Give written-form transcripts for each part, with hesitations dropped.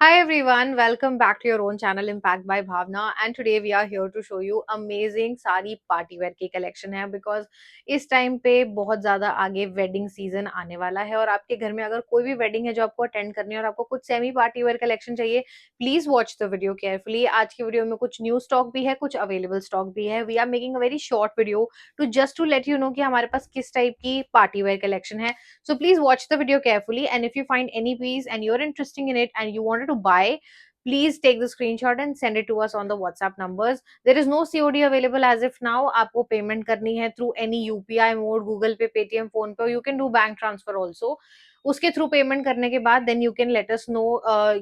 Hi everyone, welcome back to your own channel Impact by Bhavna and today we are here to show you amazing सारी party wear की collection है because इस time पे बहुत ज्यादा आगे wedding season आने वाला है और आपके घर में अगर कोई भी वेडिंग है जो आपको अटेंड करनी है और आपको कुछ सेमी पार्टी वेयर कलेक्शन चाहिए please watch the video carefully. आज की वीडियो में कुछ न्यू स्टॉक भी है, कुछ अवेलेबल स्टॉक भी है। We are making a very short video to let you know कि हमारे पास किस टाइप की पार्टी वेयर कलेक्शन है। So please watch the video carefully, and if you find any piece and you're interested in it and you wanted to buy, please take the screenshot and send it to us on the WhatsApp numbers. There is no COD available as of now. आपको payment करनी है through any UPI mode, Google Pay, Paytm, Phone Pay, or you can do bank transfer also. उसके through payment करने के बाद then you can let us know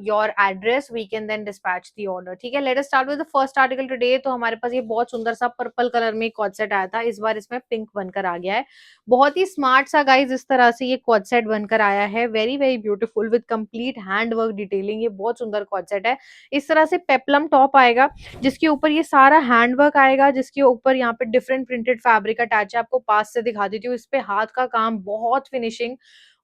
your address, we can then dispatch the order. ठीक है, let us start with the first article today. तो हमारे पास ये बहुत सुंदर सा पर्पल कलर में कॉर्ड सेट आया था, इस बार इसमें पिंक बनकर आ गया है। बहुत ही स्मार्ट सा गाइज इस तरह से ये कॉर्ड सेट बनकर आया है, very very beautiful with complete hand work detailing. ये बहुत सुंदर कॉर्ड सेट है। इस तरह से पेप्लम टॉप आएगा जिसके ऊपर ये सारा हैंड वर्क आएगा, जिसके ऊपर यहाँ पे डिफरेंट प्रिंटेड फैब्रिक अटैच है। आपको पास से दिखा देती हूँ, इस पे हाथ का काम, बहुत फिनिशिंग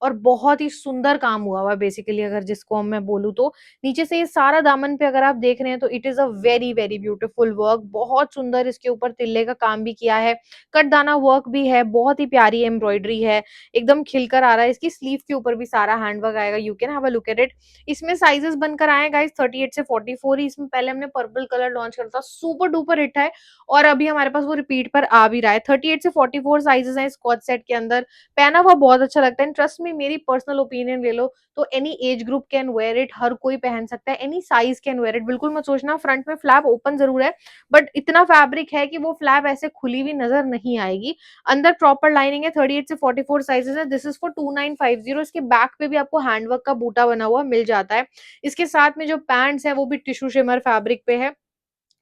और बहुत ही सुंदर काम हुआ हुआ बेसिकली। अगर जिसको मैं बोलूँ तो नीचे से ये सारा दामन पे अगर आप देख रहे हैं तो it is a very very beautiful work. बहुत सुंदर इसके ऊपर तिल्ले का काम भी किया है, कटदाना वर्क भी है, बहुत ही प्यारी एम्ब्रॉयडरी है, एकदम खिलकर आ रहा है। इसकी स्लीव के ऊपर भी सारा हैंड वर्क आएगा, you can have a look at it. इसमें साइजेस बनकर आए गाइस 38 से 44 ही। इसमें पहले हमने पर्पल कलर लॉन्च करा था, सुपर डुपर हिट है और अभी हमारे पास वो रिपीट पर आ भी रहा है। 38 से 44 साइजेस हैं इस कॉर्ड सेट के अंदर। पहना हुआ बहुत अच्छा लगता है। ट्रस्ट में, मेरी पर्सनल ओपिनियन ले लो तो any age group can wear it, हर कोई पहन सकता है, any size can wear it. बिल्कुल मत सोचना, फ्रंट में फ्लैप ओपन जरूर है बट इतना फैब्रिक है कि वो फ्लैप ऐसे खुली हुई नजर नहीं आएगी। अंदर प्रॉपर लाइनिंग है। 38 से 44 साइजेस है। This is for 2950। इसके बैक पे भी आपको हैंडवर्क का बूटा बना हुआ मिल जाता है। इसके साथ में जो पैंट्स है वो भी टिश्यू शिमर फैब्रिक पे है।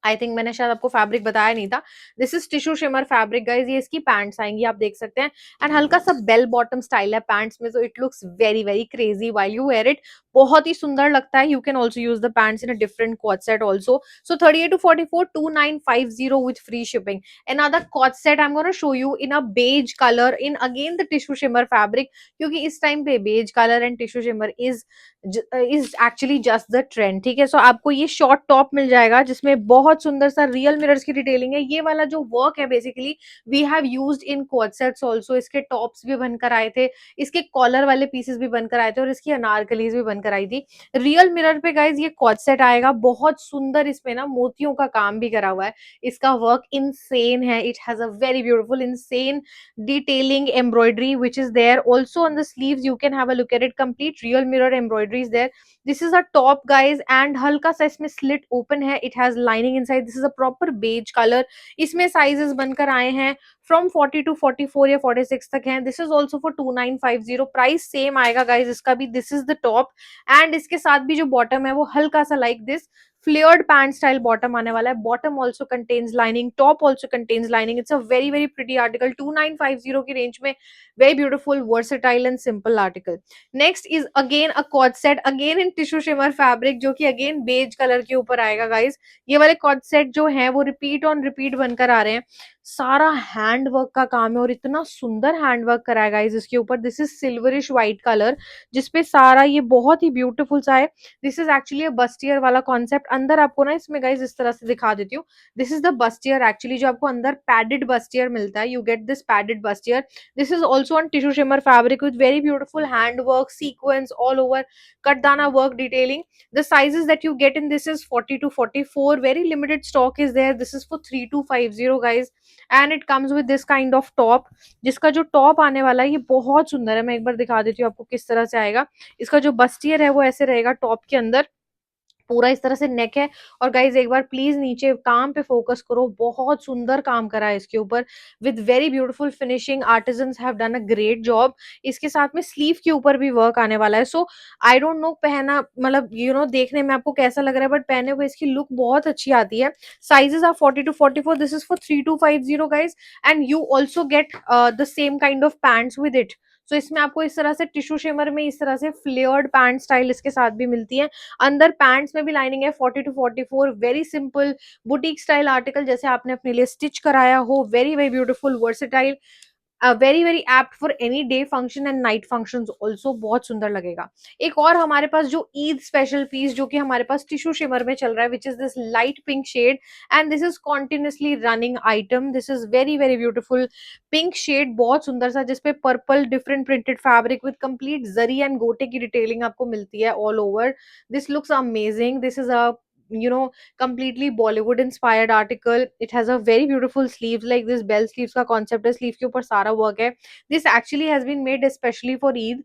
आई थिंक मैंने शायद आपको फैब्रिक बताया नहीं था। This is tissue shimmer fabric guys. ये इसकी पैंट्स आएंगी, आप देख सकते हैं। एंड हल्का सा बेल बॉटम स्टाइल है पैंट्स में, so it looks very very crazy while you wear it. बहुत ही सुंदर लगता है। You can also use the pants in a different co-ord set also. So 38 to 44, 2950 with free shipping. Another co-ord set I am gonna show you in a beige colour in again the tissue shimmer fabric, क्योंकि इस time पे beige colour and tissue shimmer is actually just the trend. ठीक है, सो आपको ये short top मिल जाएगा जिसमें बहुत सुंदर सा रियल मिरर्स की डिटेलिंग है। ये वाला जो वर्क है basically we have used in co-ord sets also. इसके टॉप्स भी बनकर आए थे, इसके कॉलर वाले पीसेस भी बनकर आए थे और इसकी अनारकलीज भी बनकर आई थी। रियल मिरर पे गाइज ये क्वाड सेट आएगा, बहुत सुंदर। इसमें ना मोतियों का काम भी करा हुआ है। इसका वर्क इनसेन है। It has a very beautiful insane detailing embroidery which is there also on the sleeves. You can have a look at it, complete real mirror embroidery is there. This is a top guys and हल्का सा इसमें slit open है, it has lining inside. This is a proper beige color. इसमें sizes बनकर आए हैं from 40 to 44 या 46 तक हैं। This is also for 2950, price same आएगा गाइज इसका भी। This is the top and इसके साथ भी जो बॉटम है वो हल्का सा like this flared pant style bottom आने वाला है। Bottom also contains lining, top also contains lining. It's a very very pretty article, 2950 की रेंज में। very beautiful, versatile and simple article. Next is again a cord set, again in tissue shimmer fabric, जो कि again beige colour के ऊपर आएगा guys. ये वाले cord set जो है वो रिपीट ऑन रिपीट बनकर आ रहे हैं। सारा हैंड वर्क का काम है और इतना सुंदर हैंड वर्क करा है गाइज इसके ऊपर। This is silverish white colour जिसपे सारा ये बहुत ही ब्यूटीफुल सा है। दिस इज एक्चुअली बस्टियर वाला कॉन्सेप्ट। अंदर आपको ना इसमें गाइज इस तरह से दिखा देती हूँ। This is the bustier actually, जो आपको अंदर पैडेड बस्टियर मिलता है। You get this padded bustier. This is also on tissue shimmer fabric with very beautiful hand work, sequins all over, katdana work detailing. The sizes that you get in this is 40 to 44. Very limited stock is there. This is for 3250 guys and it comes with this kind of top। जिसका जो top आने वाला है ये बहुत सुंदर है। मैं एक बार दिखा देती हूँ आपको किस तरह से आएगा। इसका जो बस्टियर है वो ऐसे रहेगा टॉप के अंदर, पूरा इस तरह से नेक है। और गाइज एक बार प्लीज नीचे काम पे फोकस करो, बहुत सुंदर काम करा है इसके ऊपर with very beautiful finishing. Artisans have done a great job. इसके साथ में स्लीव के ऊपर भी वर्क आने वाला है। सो आई डोंट नो पहना मतलब देखने में आपको कैसा लग रहा है बट पहने हुए इसकी लुक बहुत अच्छी आती है। Sizes are 40 to 44। This is for 3250 guys and you also get the same kind of pants with it. So इसमें आपको इस तरह से टिश्यू शिमर में इस तरह से फ्लेयर्ड पैंट स्टाइल इसके साथ भी मिलती है। अंदर पैंट्स में भी लाइनिंग है। 40 to 44, very simple boutique style article, जैसे आपने अपने लिए स्टिच कराया हो। Very very beautiful, versatile. Very very apt for any day function and night functions also, बहुत सुंदर लगेगा। एक और हमारे पास जो ईद स्पेशल पीस जो कि हमारे पास टिश्यू शिमर में चल रहा है, which is this light pink shade, and this is continuously running item. This is very very beautiful pink shade, बहुत सुंदर सा, जिसपे purple different printed fabric with complete zari and गोटे की डिटेलिंग आपको मिलती है all over. This looks amazing. This is a completely Bollywood inspired article. It has a very beautiful sleeves, like this bell sleeves का concept है, sleeve के ऊपर सारा work है। This actually has been made especially for Eid,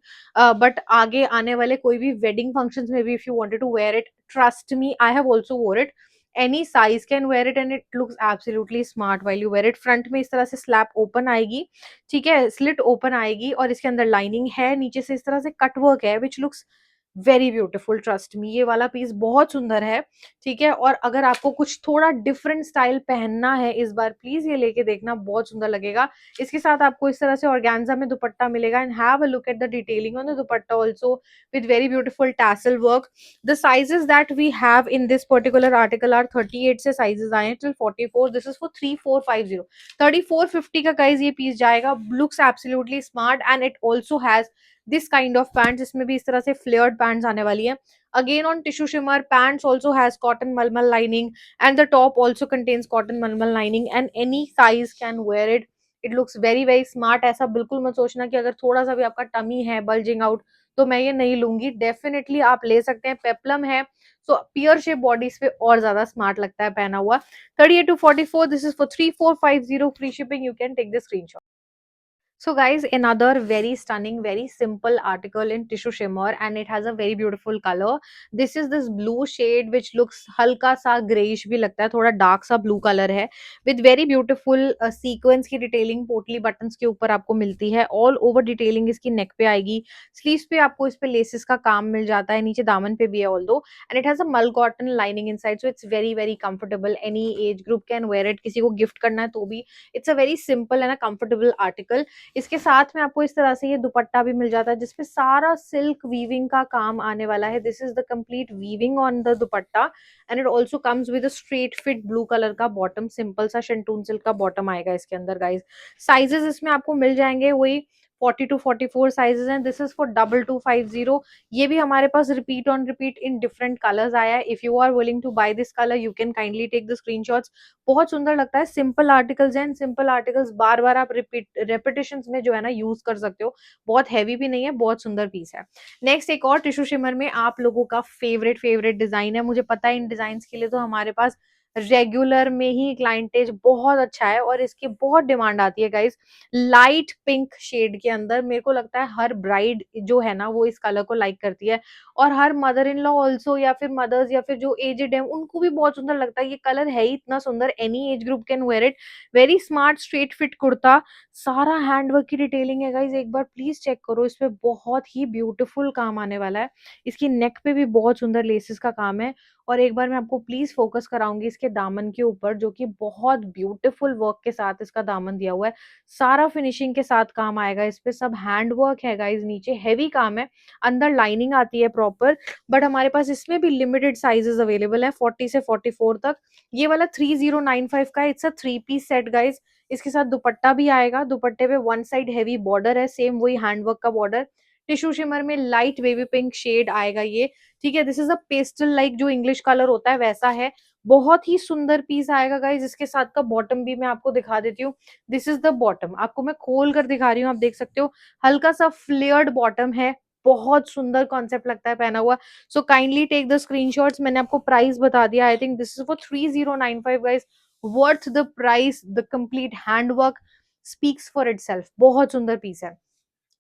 but आगे आने वाले कोई भी wedding functions में भी if you wanted to wear it, trust me, I have also wore it. Any size can wear it and it looks absolutely smart while you wear it. Front में इस तरह से स्लैप ओपन आएगी, ठीक है, slit open आएगी, और इसके अंदर लाइनिंग है, नीचे से इस तरह से कट वर्क है, which looks very beautiful, trust me. ये वाला पीस बहुत सुंदर है, ठीक है। और अगर आपको कुछ थोड़ा डिफरेंट स्टाइल पहनना है इस बार, प्लीज ये लेके देखना, बहुत सुंदर लगेगा। इसके साथ आपको इस तरह से ऑर्गेन्जा में दुपट्टा मिलेगा, and have a look at the detailing on the dupatta also with very beautiful tassel work. The sizes that we have in this particular article are 38 से साइजेस आए हैं टिल 44। दिस इज फॉर 3450, 3450 का guys ये piece जाएगा। Looks absolutely smart and it also has this kind of pants, इसमें भी इस तरह से फ्लेयर्ड पैंट्स आने वाली है। Again on tissue shimmer, pants also has cotton malmal lining, and the top also contains cotton malmal lining, and any size can wear it. It looks very very smart. ऐसा बिल्कुल मत सोचना कि अगर थोड़ा सा भी आपका टमी है bulging out तो मैं ये नहीं लूंगी, डेफिनेटली आप ले सकते हैं, पेप्लम है, सो पियर शेप बॉडीज पे और ज्यादा स्मार्ट लगता है पहना हुआ। 38 to 44, this is for 3450, free shipping, you can take the screenshot. So guys, another very stunning, very simple article in tissue shimmer, and it has a very beautiful color. This is this blue shade which looks हल्का सा grayish भी लगता है, थोड़ा dark सा blue color है, with very beautiful sequence की detailing पोटली buttons के ऊपर आपको मिलती है। All over detailing इसकी neck पे आएगी, sleeves पे आपको इस पे laces का काम मिल जाता है, नीचे दामन पे भी है although, and it has a mull cotton lining inside, so it's very very comfortable. Any age group can wear it. किसी को gift करना है तो भी it's a very simple and a comfortable article. इसके साथ में आपको इस तरह से ये दुपट्टा भी मिल जाता है, जिसपे सारा सिल्क वीविंग का काम आने वाला है। This is the complete weaving on the dupatta, and it also comes with a straight fit blue colour का बॉटम, सिंपल सा शेंटून सिल्क का बॉटम आएगा इसके अंदर गाइस। साइजेस इसमें आपको मिल जाएंगे वही 40 to 44 साइजेस हैं। This is for 2250। ये भी हमारे पास repeat on repeat in different colours आया है। If you are willing to buy this colour, you can kindly take the screenshots. बहुत सुंदर लगता है, सिंपल आर्टिकल्स हैं, सिंपल आर्टिकल्स बार बार आप रिपीट रेपिटेशन में जो है ना यूज कर सकते हो। बहुत हैवी भी नहीं है, बहुत सुंदर पीस है। नेक्स्ट एक और टिश्यू शिमर में आप लोगों का फेवरेट फेवरेट डिजाइन है, मुझे पता है इन डिजाइन के लिए तो हमारे पास रेगुलर में ही क्लाइंटेज बहुत अच्छा है और इसकी बहुत डिमांड आती है गाइस। लाइट पिंक शेड के अंदर मेरे को लगता है हर ब्राइड जो है ना वो इस कलर को लाइक करती है, और her mother in law also, या फिर मदर्स, या फिर जो एजेड है उनको भी बहुत सुंदर लगता है। ये कलर है ही इतना सुंदर, any age group can wear it. Very smart straight fit kurta, सारा हैंडवर्क की डिटेलिंग है गाइज, एक बार प्लीज चेक करो, इस पे बहुत ही ब्यूटीफुल काम आने वाला है। इसकी नेक पे भी बहुत सुंदर लेसेस का काम है, और एक बार मैं आपको प्लीज फोकस कराऊंगी इसके दामन के ऊपर, जो कि बहुत ब्यूटीफुल वर्क के साथ इसका दामन दिया हुआ है। सारा फिनिशिंग के साथ काम आएगा इस पे, सब हैंड वर्क है गाइज, नीचे हैवी काम है, अंदर लाइनिंग आती है प्रॉपर। बट हमारे पास इसमें भी लिमिटेड साइजेस अवेलेबल है 40 से 44 तक। ये वाला 3095 का, it's a 3 piece set guys. इसके साथ दुपट्टा भी आएगा, दुपट्टे पे वन साइड हैवी बॉर्डर है, सेम वही हैंडवर्क का बॉर्डर। टिश्यू शिमर में लाइट बेबी पिंक शेड आएगा ये, ठीक है। This is a pastel like जो इंग्लिश कलर होता है वैसा है। बहुत ही सुंदर पीस आएगा गाइज। इसके साथ का बॉटम भी मैं आपको दिखा देती हूँ। दिस इज द बॉटम, आपको मैं खोल कर दिखा रही हूँ, आप देख सकते हो, हल्का सा फ्लेयर्ड बॉटम है, बहुत सुंदर कॉन्सेप्ट लगता है पहना हुआ। So kindly take the screenshots. मैंने आपको प्राइस बता दिया, I think this is for 3095 guys, worth the price. The complete handwork speaks for itself, बहुत सुंदर पीस है।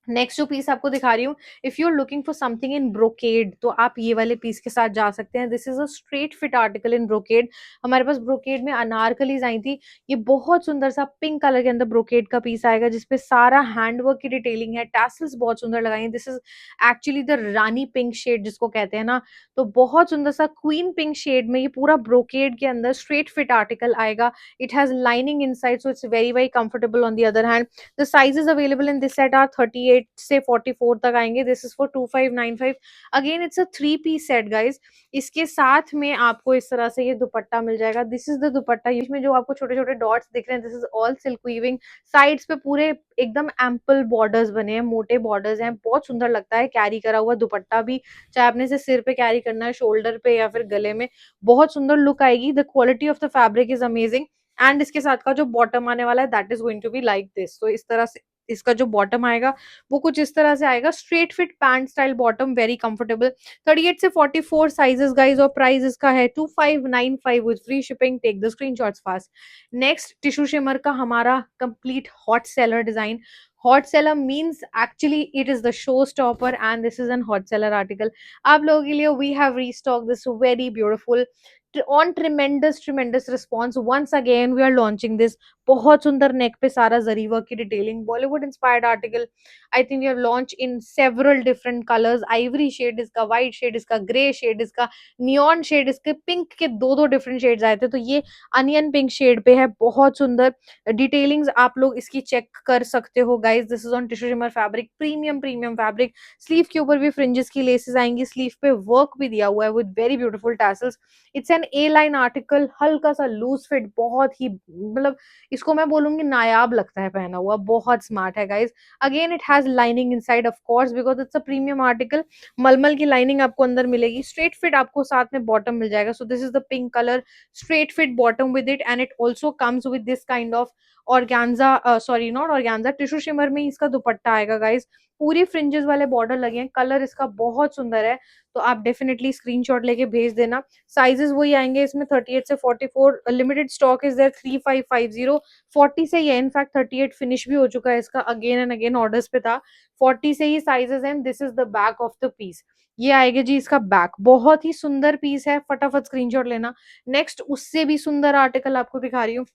नेक्स्ट जो पीस आपको दिखा रही हूँ, if you are looking for something in brocade तो आप ये वाले पीस के साथ जा सकते हैं। This is a straight fit article in brocade. हमारे पास ब्रोकेड में अनारकलीज आई थी, ये बहुत सुंदर सा पिंक कलर के अंदर ब्रोकेड का पीस आएगा, जिसपे सारा हैंडवर्क की डिटेलिंग है, टैसल्स बहुत सुंदर लगाई हैं। This is actually the rani pink shade जिसको कहते हैं ना, तो बहुत सुंदर सा क्वीन पिंक शेड में ये पूरा ब्रोकेड के अंदर स्ट्रेट फिट आर्टिकल आएगा। It has lining inside, so it's very very comfortable on the other hand. The sizes available in this set are 38 38 से 44 तक आएंगे। This is for 2595। Again it's a 3 piece set guys. इसके साथ में आपको इस तरह से ये दुपट्टा मिल जाएगा। दिस इज द दुपट्टा, इसमें जो आपको छोटे छोटे डॉट्स दिख रहे हैं, this is all silk weaving. Sides पे पूरे एकदम एम्पल बॉर्डर्स बने हैं, मोटे बॉर्डर्स हैं, बहुत सुंदर लगता है कैरी करा हुआ दुपट्टा भी, चाहे आपने इसे सिर पे कैरी करना है, शोल्डर पे या फिर गले में, बहुत सुंदर लुक आएगी। The quality of the fabric is amazing. And इसके साथ का जो बॉटम आने वाला है that is going to be like this. तो इस तरह से इसका जो बॉटम आएगा वो कुछ इस तरह से आएगा, straight fit pant style bottom, very comfortable. 38 से 44 साइजेस गाइज, और प्राइस इसका है 2595 with free shipping. Take the screenshots fast. Next tissue shimmer का हमारा complete hot seller design. Hot seller means actually it is the show stopper and this is an hot seller article. आप लोगों के लिए we have restock this very beautiful on tremendous response once again we are launching this। बहुत सुंदर neck पे सारा zari work की detailing, Bollywood inspired article. I think we have launch in several different colours, ivory shade इसका, white shade इसका, grey shade इसका, neon shade इसके, pink के दो दो डिफरेंट शेड्स आए थे, तो ये अनियन पिंक शेड पे है। बहुत सुंदर डिटेलिंग्स आप लोग इसकी चेक कर सकते हो guys. This is on tissue shimmer fabric, premium fabric. Sleeve के ऊपर भी फ्रिंजेस की लेसेस आएंगी, स्लीव पे वर्क भी दिया हुआ है with very beautiful tassels. It's an A line article, हल्का सा लूज फिट, बहुत ही मतलब इसको मैं बोलूंगी नायाब लगता है पहना हुआ, बहुत स्मार्ट है guys. Again it has lining inside of course because it's a premium article. मलमल की लाइनिंग आपको अंदर मिलेगी, स्ट्रेट फिट आपको साथ में बॉटम मिल जाएगा। सो this is the pink colour, straight fit bottom with it, and it also comes with this kind of organza, sorry not organza, tissue shimmer में ही इसका दुपट्टा आएगा गाइज। पूरी फ्रिंजेस वाले बॉर्डर लगे हैं, कलर इसका बहुत सुंदर है, तो आप डेफिनेटली स्क्रीनशॉट लेके भेज देना। साइजेस वही आएंगे इसमें 38 से 44, लिमिटेड स्टॉक इज देयर 3550। 40 से ये इनफैक्ट 38 फिनिश भी हो चुका है इसका, अगेन एंड अगेन ऑर्डर्स पे था। 40 से ही साइजेस हैं। This is the back of the piece, ये आएगा जी इसका बैक, बहुत ही सुंदर पीस है, फटाफट स्क्रीनशॉट लेना। नेक्स्ट उससे भी सुंदर आर्टिकल आपको दिखा रही हूँ।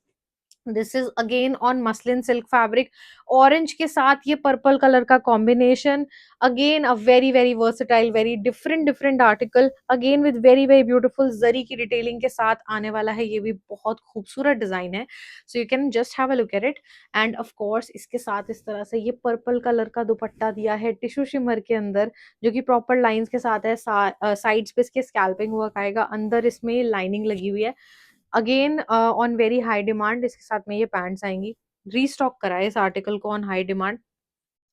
This is again on muslin silk fabric, orange के साथ ये पर्पल कलर का combination. Again a very very versatile, very different article, again with very very beautiful zari की डिटेलिंग के साथ आने वाला है। ये भी बहुत खूबसूरत डिजाइन है, so you can just have a look at it. End of course इसके साथ इस तरह से ये पर्पल कलर का दुपट्टा दिया है टिश्यू शिमर के अंदर, जो कि प्रॉपर लाइंस के साथ है। साइड्स पे इसके स्कैल्पिंग वर्क आएगा, अंदर इसमें लाइनिंग लगी हुई है। Again on very high demand इसके साथ में ये पैंट्स आएंगी। रीस्टॉक करा है इस आर्टिकल को on high demand.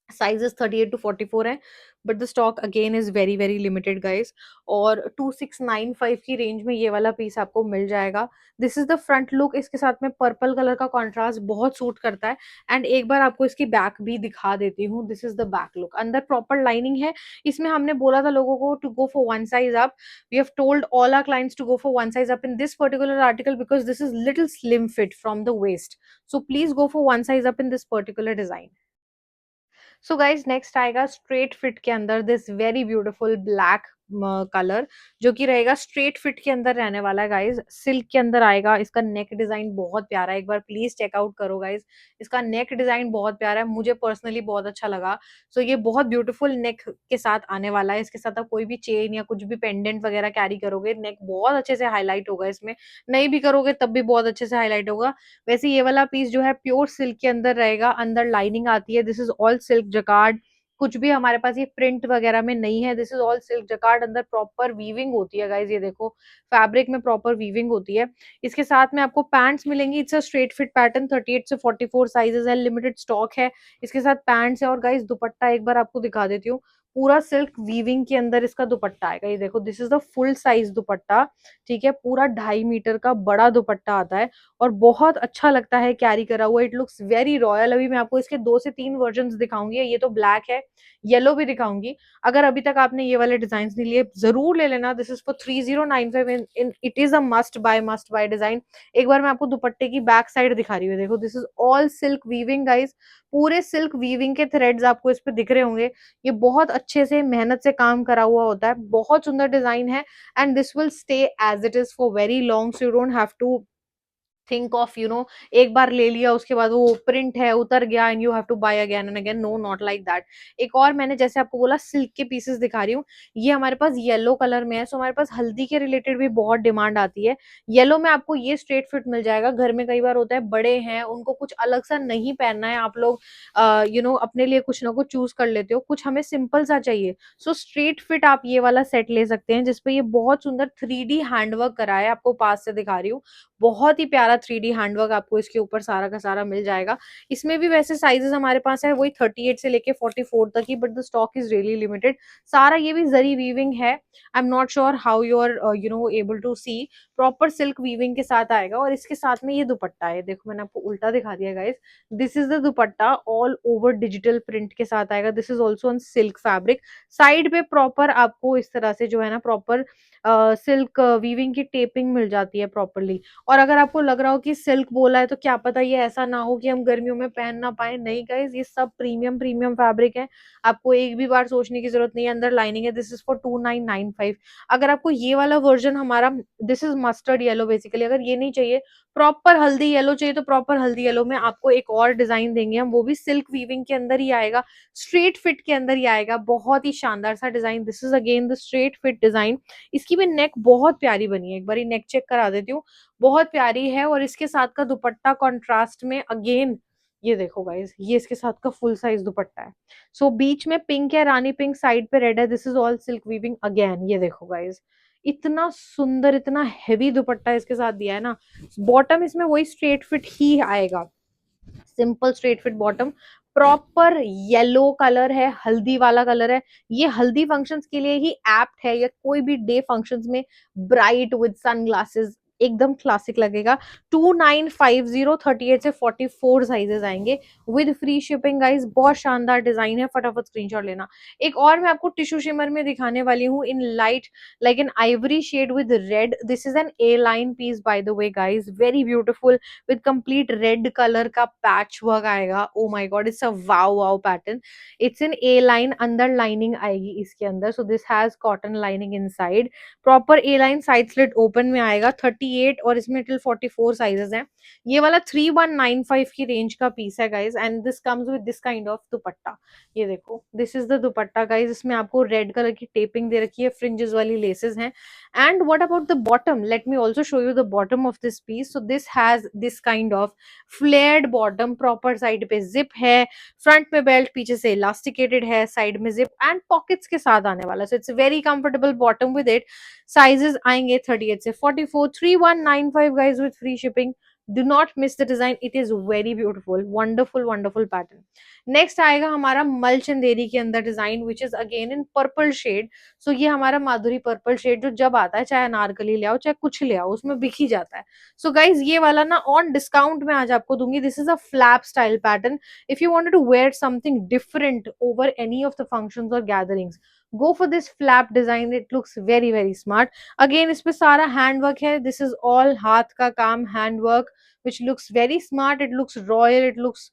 Sizes 38 to 44 है, but the stock again is very very limited guys. और 2695 की रेंज में ये वाला पीस आपको मिल जाएगा। This is the front look, इसके साथ में पर्पल कलर का कॉन्ट्रास्ट बहुत सूट करता है। एंड एक बार आपको इसकी बैक भी दिखा देती हूँ, this is the back look, अंदर प्रॉपर लाइनिंग है। इसमें हमने बोला था लोगों को to go for one size up, we have told all our clients to go for one size up in this particular article because this is little slim fit from the waist. So please go for one size up in this particular design. So guys next आएगा straight fit के अंदर this very beautiful black colour, जो कि रहेगा straight fit के अंदर रहने वाला है गाइज, सिल्क के अंदर आएगा। इसका नेक डिजाइन बहुत प्यारा है, एक बार प्लीज चेकआउट करो गाइज। इसका नेक डिजाइन बहुत प्यारा है, मुझे पर्सनली बहुत अच्छा लगा। सो ये बहुत ब्यूटीफुल नेक के साथ आने वाला है। इसके साथ आप कोई भी चेन या कुछ भी पेंडेंट वगैरह कैरी करोगे, नेक बहुत अच्छे से हाईलाइट होगा इसमें। नहीं भी करोगे तब भी बहुत अच्छे से हाईलाइट होगा। वैसे ये वाला पीस जो है प्योर सिल्क के अंदर रहेगा, अंदर लाइनिंग आती है। This is all silk jacquard, कुछ भी हमारे पास ये प्रिंट वगैरह में नहीं है। This is all silk jacquard, अंदर प्रॉपर वीविंग होती है गाइज, ये देखो फैब्रिक में प्रॉपर वीविंग होती है। इसके साथ में आपको पैंट्स मिलेंगी, it's a straight fit pattern, 38 से 44 साइजेस है, लिमिटेड स्टॉक है। इसके साथ पैंट्स है। और गाइज दुपट्टा एक बार आपको दिखा देती हूँ, पूरा सिल्क वीविंग के अंदर इसका दुपट्टा आएगा, ये देखो this is the full size दुपट्टा। ठीक है, पूरा 2.5 मीटर का बड़ा दुपट्टा आता है, और बहुत अच्छा लगता है कैरी करा हुआ, इट लुक्स वेरी रॉयल। अभी मैं आपको इसके 2 से 3 वर्जन दिखाऊंगी, ये तो ब्लैक है, येलो भी दिखाऊंगी। अगर अभी तक आपने ये वाले डिजाइन नहीं लिए जरूर ले लेना, this is for 3095 in it is a must buy design. एक बार मैं आपको दुपट्टे की बैक साइड दिखा रही हूँ, देखो this is all silk weaving guys, पूरे सिल्क वीविंग के थ्रेड्स आपको इस पे दिख रहे होंगे। ये बहुत अच्छे से मेहनत से काम करा हुआ होता है, बहुत सुंदर डिजाइन है। And this will stay as it is for very long, so you don't have to think of एक बार ले लिया उसके बाद वो प्रिंट है उतर गया and you have to buy again and again, no not like that. एक और मैंने जैसे आपको बोला सिल्क के पीसेस दिखा रही हूँ, ये हमारे पास येलो कलर में है, सो हमारे पास हल्दी के रिलेटेड भी बहुत डिमांड आती है। येलो में आपको ये स्ट्रेट फिट मिल जाएगा। घर में कई बार होता है बड़े हैं उनको कुछ अलग सा नहीं पहनना है, आप लोग अपने लिए कुछ ना कुछ चूज कर लेते हो, कुछ हमें सिंपल सा चाहिए, सो स्ट्रेट फिट आप ये वाला सेट ले सकते हैं जिसपे ये बहुत सुंदर 3D हैंडवर्क करा है, आपको पास से दिखा रही हूँ। बहुत ही प्यारा 3D हैंडवर्क आपको इसके ऊपर सारा का सारा मिल जाएगा। इसमें भी वैसे साइजेस हमारे पास है वही 38 से लेके 44 तक ही, but the stock is really limited. सारा ये भी जरी वीविंग है। I am not sure how you are able to see. Proper silk weaving के साथ आएगा और इसके साथ में ये दुपट्टा है, देखो मैंने आपको उल्टा दिखा दिया guys. This is the dupatta, all over digital print के साथ आएगा। This is also on silk fabric. Side पे प्रॉपर आपको इस तरह से जो है ना प्रॉपर सिल्क वीविंग की टेपिंग मिल जाती है प्रॉपरली। और अगर आपको लग रहा हो कि सिल्क बोला है तो क्या पता ये ऐसा ना हो कि हम गर्मियों में पहन ना पाए, नहीं गाइस, ये सब प्रीमियम प्रीमियम फैब्रिक है। आपको एक भी बार सोचने की जरूरत नहीं है, अंदर लाइनिंग है। This is for 2995। अगर आपको ये वाला वर्जन हमारा, this is mustard yellow basically, अगर ये नहीं चाहिए, प्रॉपर हल्दी येलो चाहिए, तो प्रॉपर हल्दी येलो में आपको एक और डिजाइन देंगे हम, वो भी सिल्क वीविंग के अंदर ही आएगा, स्ट्रेट फिट के अंदर ही आएगा। बहुत ही शानदार सा design, this is again the straight fit design. इसकी भी नेक बहुत प्यारी बनी है, एक बार नेक चेक करा देती हूँ, बहुत प्यारी है। और इसके साथ का दुपट्टा कॉन्ट्रास्ट में अगेन, ये देखो गाइस, ये इसके साथ का फुल साइज दुपट्टा है। सो बीच में पिंक है, रानी पिंक, साइड पे रेड है। This is all silk weaving again, ये देखो गाइस, इतना सुंदर इतना हेवी दुपट्टा इसके साथ दिया है ना। बॉटम इसमें वही स्ट्रेट फिट ही आएगा, simple straight fit bottom. Proper yellow colour है, हल्दी वाला कलर है। ये हल्दी फंक्शंस के लिए ही एप्ट है, या कोई भी डे फंक्शंस में ब्राइट विद सनग्लासेस एकदम क्लासिक लगेगा। 2950, 38 से 44 साइजेस आएंगे विद फ्री शिपिंग गाइस। बहुत शानदार डिजाइन है, फटाफट स्क्रीनशॉट लेना। एक और मैं आपको टिश्यू शिमर में दिखाने वाली हूँ in light, like an ivory shade with red. This is an A line piece by the way guys, very beautiful, with complete red colour का पैच वर्क आएगा। Oh my god, it's a wow wow pattern. It's in a line, अंदर lining आएगी इसके अंदर, so this has cotton lining inside. Proper A line, side slit open में आएगा। 38 और इसमें टिल 44 साइजेस हैं। ये वाला 3195 की रेंज का पीस है guys, and this comes with this kind of दुपट्टा। ये देखो, this is the dupatta guys. इसमें आपको रेड कलर की टेपिंग दे रखी है, फ्रिंजेस वाली लेसेस हैं। And what about the bottom? Let me also show you the bottom of this piece. So this has this kind of flared bottom, proper side पे zip है, front में belt, पीछे से elasticated है, side में zip and pockets के साथ आने वाला। So it's a very comfortable bottom with it. Sizes आएंगे 38 से 44, 3195 guys with free shipping. Do not miss the design. It is very beautiful, wonderful, wonderful pattern. Next आएगा हमारा मल चंदेरी के अंदर design, which is again in purple shade. So ये हमारा माधुरी purple shade जो जब आता है, चाहे अनारकली ले आओ चाहे कुछ ले आओ, उसमें बिक ही जाता है। सो गाइज ये वाला ना ऑन डिस्काउंट में आज आपको दूंगी। This is a flap style pattern. If you wanted to wear something different over any of the functions और gatherings, go for this flap design. It looks very very smart. Again इस पे सारा hand work है। This is all हाथ का काम, hand work, which looks very smart. It looks royal, it looks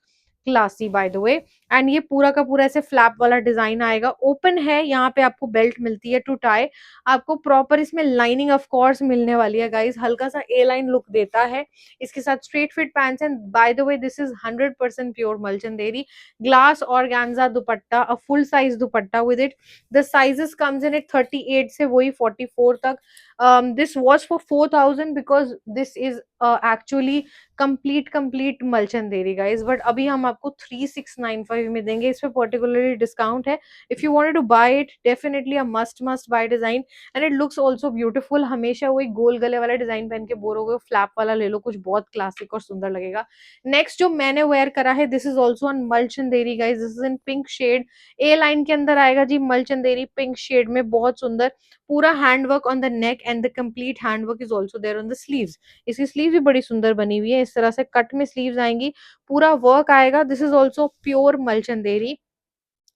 classy bye the way. And ये पूरा का पूरा ऐसे फ्लैप वाला डिजाइन आएगा, ओपन है, यहाँ पे आपको बेल्ट मिलती है टू टाई। आपको प्रॉपर इसमें लाइनिंग ऑफ कोर्स मिलने वाली है गाइस, हल्का सा ए लाइन लुक देता है। इसके साथ straight fit pants and by the way this is 100% pure Mul Chanderi glass organza dupatta, a full size dupatta with it. The sizes comes in at 38 से वही 44 तक। This was for 4000 because this is actually complete Mul Chanderi guys, but अभी हम आपको 3695 में देंगे। इस पे पर्टिकुलरली डिस्काउंट है। If you wanted to buy it, definitely a must buy design, and it looks also beautiful. हमेशा वही गोल गले वाला डिजाइन पहन के बोर हो गए, फ्लैप वाला ले लो, कुछ बहुत क्लासिक और सुंदर लगेगा। नेक्स्ट जो मैंने वेयर करा है, this is also on Mul Chanderi guys. This is in pink shade, A line के अंदर आएगा जी, मलचंदेरी पिंक शेड में, बहुत सुंदर। पूरा handwork on the neck and the complete handwork is also there on the sleeves. इसकी स्लीव भी बड़ी सुंदर बनी हुई है, इस तरह से कट में स्लीव्स आएंगी, पूरा वर्क आएगा। दिस इज ऑल्सो प्योर मलचंदेरी।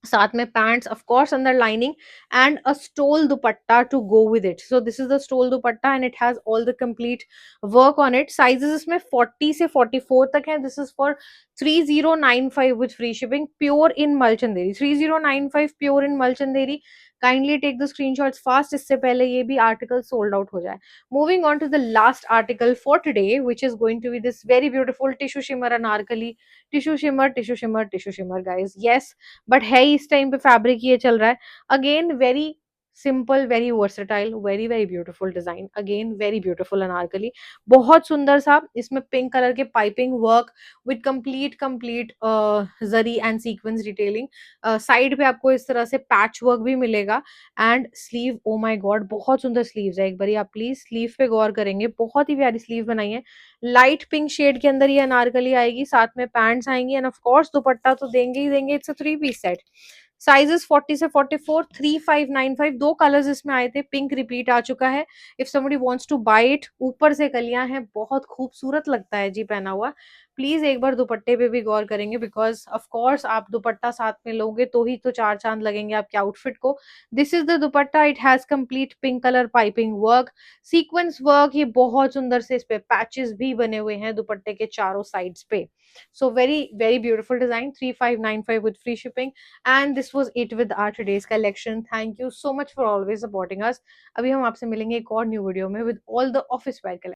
साथ में पैंट्स ऑफ कोर्स, अंदर lining and a stole dupatta to go with it. So this is the stole dupatta and it has all the complete work on it. Sizes इसमें 40 से 44 तक है। This is for 3095 with free shipping, pure in मलचंदेरी। 3095 pure in मलचंदेरी, kindly take the screenshots fast, इससे पहले ये भी आर्टिकल सोल्ड आउट हो जाए. Moving on to the last article for today, which is going to be this very beautiful tissue shimmer anarkali. Tissue shimmer, tissue shimmer, tissue shimmer, guys. Yes, but है इस time पे fabric ये चल रहा है. Again, very simple, very versatile, very very beautiful design. Again very beautiful Anarkali, बहुत सुंदर सा. इसमें पिंक कलर के piping work with complete complete zari and sequence detailing. Side पे आपको इस तरह से पैच वर्क भी मिलेगा. And sleeve, O my God, बहुत सुंदर स्लीव्स है. एक बार आप प्लीज स्लीव पे गौर करेंगे, बहुत ही प्यारी स्लीव बनाई है. लाइट पिंक शेड के अंदर ये अनारकली आएगी, साथ में पैंट्स आएंगी एंड ऑफ कोर्स दुपट्टा तो देंगे ही देंगे. It's a 3 piece set. Sizes 40 से 44, 3595, दो कलर्स इसमें आए थे. पिंक रिपीट आ चुका है. If somebody wants to buy it, ऊपर से कलियां हैं, बहुत खूबसूरत लगता है जी पहना हुआ. प्लीज एक बार दुपट्टे पे भी गौर करेंगे, बिकॉज ऑफ कोर्स आप दुपट्टा साथ में लोगे तो ही तो चार चांद लगेंगे आपके आउटफिट को. This is the dupatta. It has complete pink colour piping work, sequence work. ये बहुत सुंदर से इस पे पैचेस भी बने हुए हैं दुपट्टे के चारों साइड्स पे. So very very beautiful design. 3595 with free shipping. And this was it with our today's collection. Thank you so much for always supporting us. अभी हम आपसे मिलेंगे एक और न्यू वीडियो में with all the office wear collection.